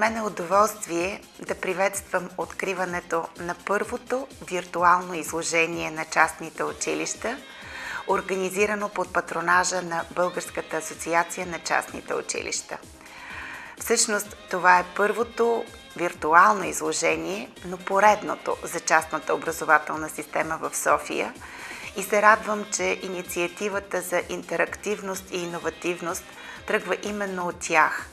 мен е удоволствие да приветствам откриването на първото виртуално изложение на частните училища, организирано под патронажа на Българската асоциация на частните училища. Всъщност това е първото виртуално изложение, но поредното за частната образователна система в София и се радвам, че инициативата за интерактивност и иновативност тръгва именно от тях.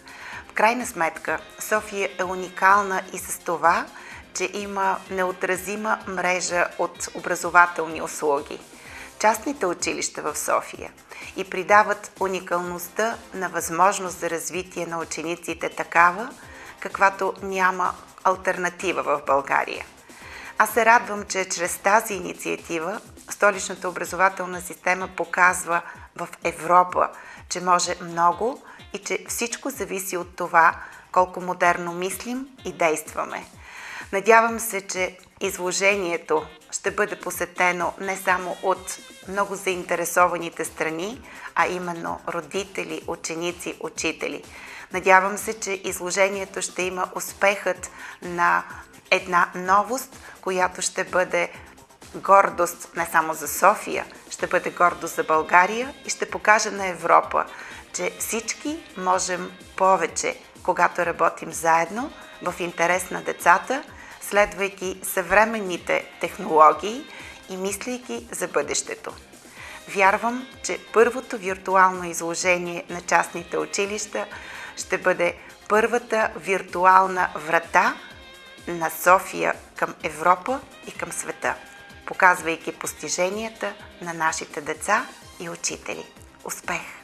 В крайна сметка София е уникална и с това, че има неотразима мрежа от образователни услуги. Частните училища в София и придават уникалността на възможност за развитие на учениците такава, каквато няма алтернатива в България. Аз се радвам, че чрез тази инициатива столичната образователна система показва в Европа, че може много и че всичко зависи от това колко модерно мислим и действаме. Надявам се, че изложението ще бъде посетено не само от много заинтересованите страни, а именно родители, ученици, учители. Надявам се, че изложението ще има успехът на една новост, която ще бъде гордост не само за София, ще бъде гордост за България и ще покаже на Европа, че всички можем повече, когато работим заедно в интерес на децата, следвайки съвременните технологии и мислейки за бъдещето. Вярвам, че първото виртуално изложение на частните училища ще бъде първата виртуална врата на София към Европа и към света, показвайки постиженията на нашите деца и учители. Успех!